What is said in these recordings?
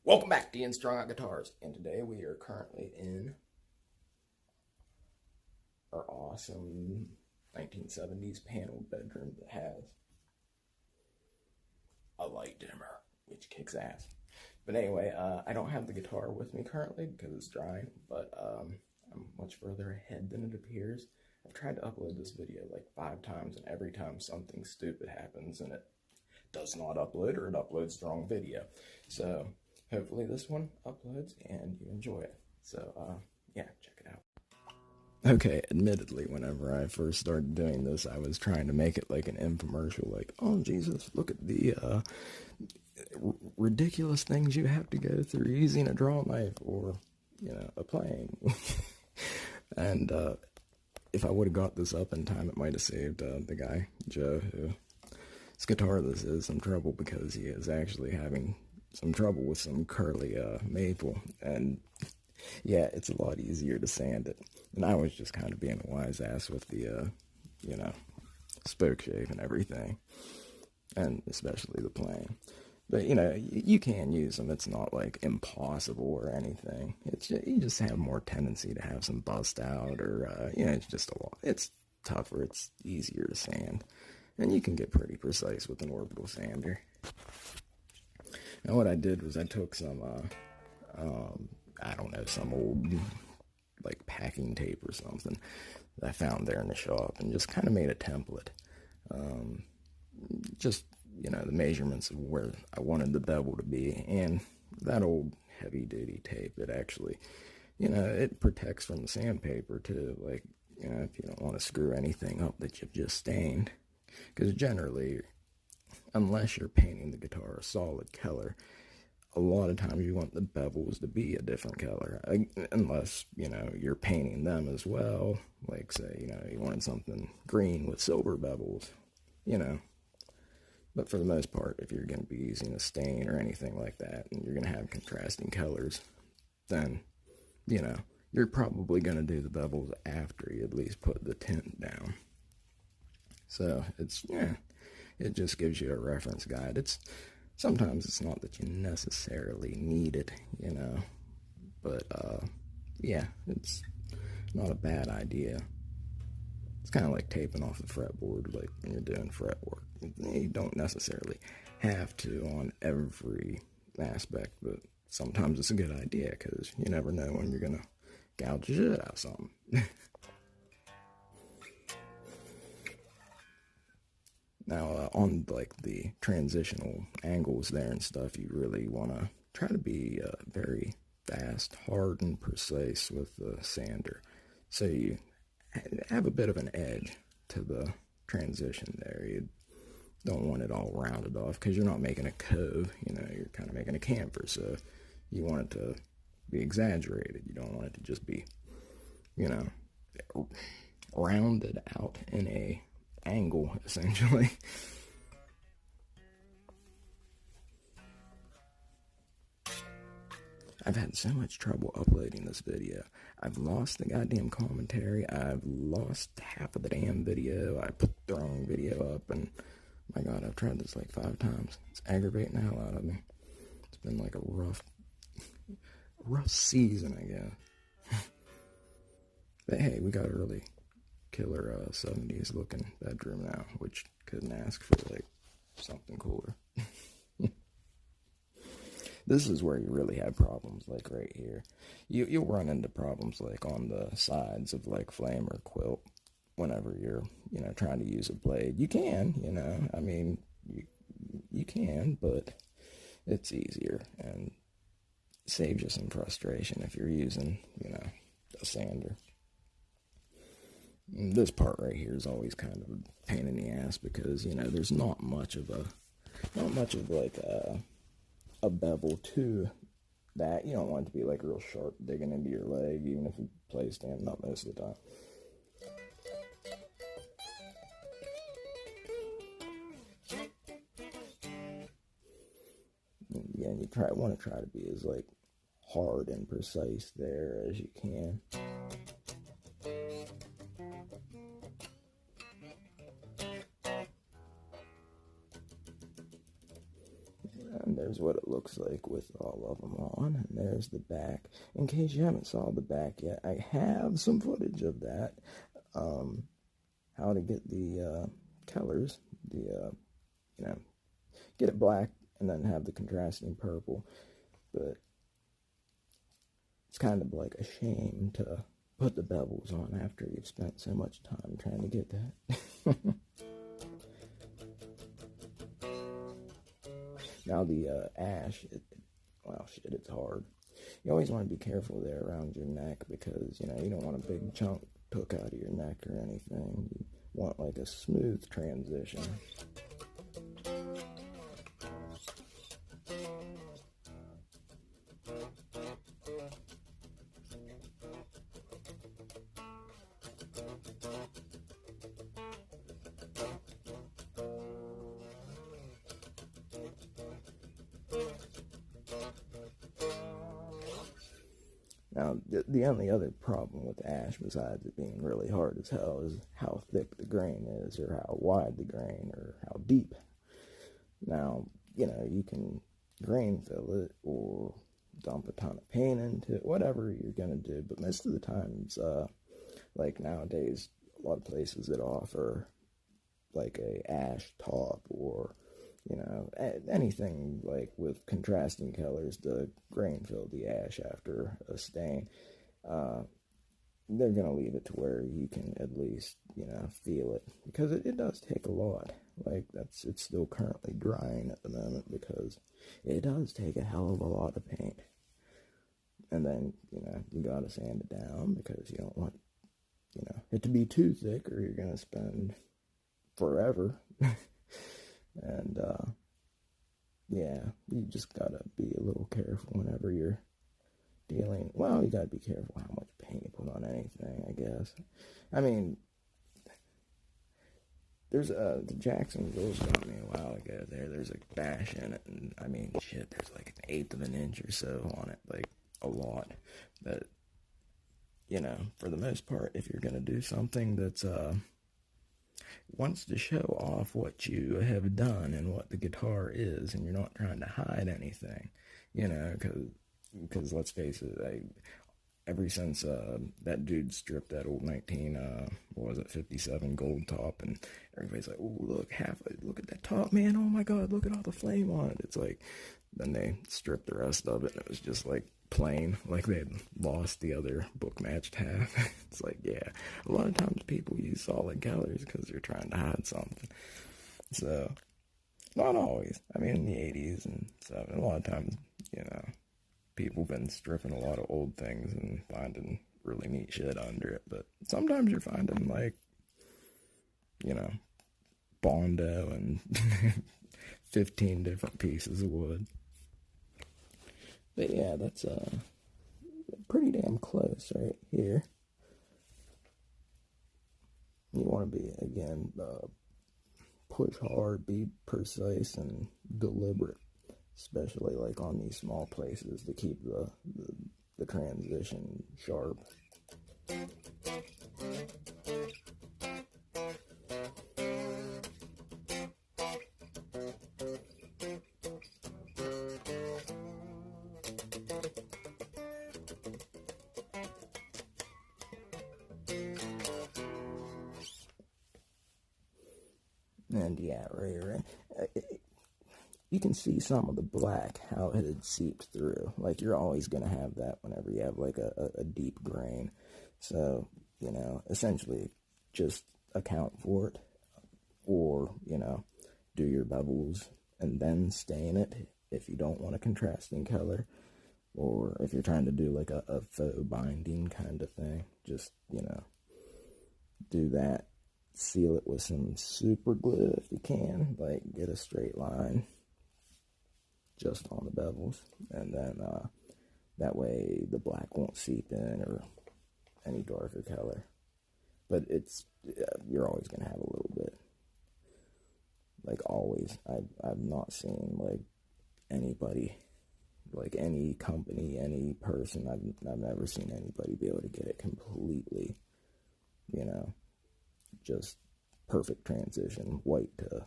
Welcome back to Ian Strong Out Guitars, and today we are currently in our awesome 1970s paneled bedroom that has a light dimmer, which kicks ass. But anyway, I don't have the guitar with me currently because it's drying, but I'm much further ahead than it appears. I've tried to upload this video like 5 times, and every time something stupid happens and it does not upload, or it uploads the wrong video. So hopefully this one uploads and you enjoy it. So yeah, check it out. Okay, admittedly, whenever I first started doing this, I was trying to make it like an infomercial, like, oh Jesus, look at the ridiculous things you have to go through using a draw knife or, you know, a plane. And if I would have got this up in time, it might have saved the guy, Joe, whose guitar this is, some trouble, because he is actually having some trouble with some curly maple, and yeah, it's a lot easier to sand it. And I was just kind of being a wise ass with the you know, spoke shave and everything, and especially the plane. But you know, you can use them. It's not like impossible or anything. It's just, you just have more tendency to have some bust out, or you know, it's just a lot. It's tougher. It's easier to sand, and you can get pretty precise with an orbital sander. Now what I did was I took some, I don't know, some old, like, packing tape or something that I found there in the shop, and just kind of made a template. Just, you know, the measurements of where I wanted the bevel to be, and that old heavy-duty tape, it actually, you know, it protects from the sandpaper too, like, you know, if you don't want to screw anything up that you've just stained, because generally, unless you're painting the guitar a solid color, a lot of times you want the bevels to be a different color, unless, you know, you're painting them as well, like, say, you know, you wanted something green with silver bevels, you know. But for the most part, if you're going to be using a stain or anything like that, and you're going to have contrasting colors, then, you know, you're probably going to do the bevels after you at least put the tint down. So it's, yeah, it just gives you a reference guide. Sometimes it's not that you necessarily need it, you know, but yeah, it's not a bad idea. It's kind of like taping off the fretboard, like when you're doing fret work. You don't necessarily have to on every aspect, but sometimes it's a good idea, because you never know when you're gonna gouge the shit out of something. Now, on like the transitional angles there and stuff, you really want to try to be very fast, hard, and precise with the sander, so you have a bit of an edge to the transition there. You don't want it all rounded off, because you're not making a cove, you know, you're kind of making a canfor, so you want it to be exaggerated. You don't want it to just be, you know, rounded out in a angle, essentially. I've had so much trouble uploading this video. I've lost the goddamn commentary. I've lost half of the damn video. I put the wrong video up, and my god, I've tried this like 5 times. It's aggravating the hell out of me. It's been like a rough season, I guess. But hey, we got a really killer 70s looking bedroom now, which couldn't ask for like something cooler. This is where you really have problems, like right here. You'll run into problems like on the sides of like flame or quilt whenever you're, you know, trying to use a blade. You can, you know, I mean, you can, but it's easier and saves you some frustration if you're using, you know, a sander. This part right here is always kind of a pain in the ass, because, you know, there's not much of like a bevel to that. You don't want it to be like real sharp digging into your leg, even if you play standing up most of the time. Yeah, and you want to try to be as like hard and precise there as you can. And there's here's what it looks like with all of them on. And there's the back. In case you haven't saw the back yet, I have some footage of that. How to get the colors, get it black and then have the contrasting purple. But it's kind of like a shame to put the bevels on after you've spent so much time trying to get that. Now the ash, it's hard. You always want to be careful there around your neck because, you don't want a big chunk took out of your neck or anything. You want like a smooth transition. Now, the only other problem with ash, besides it being really hard as hell, is how thick the grain is, or how wide the grain, or how deep. Now, you can grain fill it, or dump a ton of paint into it, whatever you're going to do, but most of the times, like nowadays, a lot of places that offer, like a ash top, or anything like with contrasting colors to grain fill the ash after a stain, they're going to leave it to where you can at least, feel it, because it does take a lot. Like, it's still currently drying at the moment because it does take a hell of a lot of paint. And then, you got to sand it down because you don't want, it to be too thick or you're going to spend forever. And, you just gotta be a little careful whenever you're dealing. Well, you gotta be careful how much paint you put on anything, I guess. I mean, there's, the Jackson Girls got me a while ago there's a bash in it, and, I mean, shit, there's like 1/8 of an inch or so on it, like, a lot. But, for the most part, if you're gonna do something that's, wants to show off what you have done and what the guitar is, and you're not trying to hide anything, because let's face it, ever since that dude stripped that old 57 gold top, and everybody's like, oh, look at that top, man, oh my god, look at all the flame on it. It's like, then they stripped the rest of it, and it was just like plain, like they had lost the other book matched half. It's like, yeah, a lot of times people use solid colors because they're trying to hide something. So, not always. I mean, in the 80s and stuff, a lot of times, people have been stripping a lot of old things and finding really neat shit under it, but sometimes you're finding, like, Bondo and 15 different pieces of wood. But yeah, that's pretty damn close right here. You want to be, again, push hard, be precise and deliberate, especially like on these small places to keep the transition sharp. And yeah, right. You can see some of the black, how it had seeped through. Like, you're always going to have that whenever you have, like, a deep grain. So, essentially, just account for it. Or, do your bevels and then stain it if you don't want a contrasting color. Or if you're trying to do, like, a faux binding kind of thing. Just, do that. Seal it with some super glue if you can. Like, get a straight line just on the bevels, and then that way the black won't seep in or any darker color. But you're always gonna have a little bit. Like, always. I've not seen, like, anybody, like any company, any person, I've never seen anybody be able to get it completely, just perfect transition, white to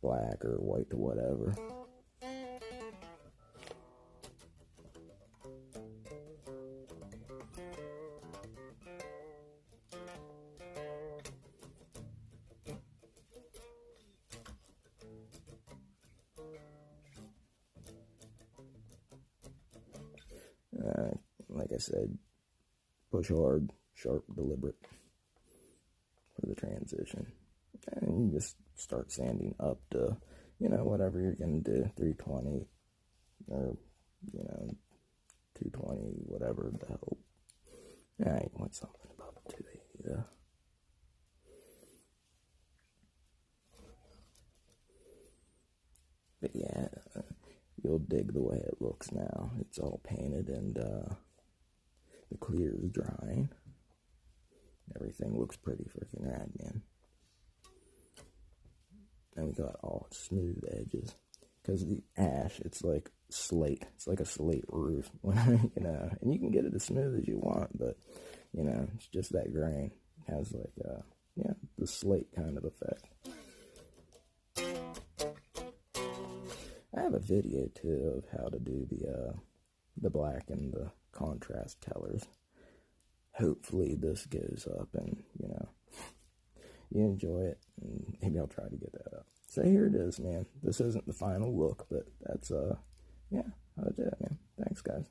black or white to whatever. Like I said, push hard, sharp, deliberate for the transition. And you just start sanding up to, whatever you're going to do, 320 or, 220, whatever the hell. I want something about 280 though. But yeah, you'll dig the way it looks now. It's all painted and the clear is drying. Everything looks pretty freaking rad, man. And we got all smooth edges. Because the ash, it's like slate. It's like a slate roof. And you can get it as smooth as you want, but, it's just that grain. It has like, the slate kind of effect. I have a video too of how to do the black and the contrast colors. Hopefully this goes up and, you enjoy it, and maybe I'll try to get that up. So here it is, man. This isn't the final look, but that's, how to do it, man. Thanks, guys.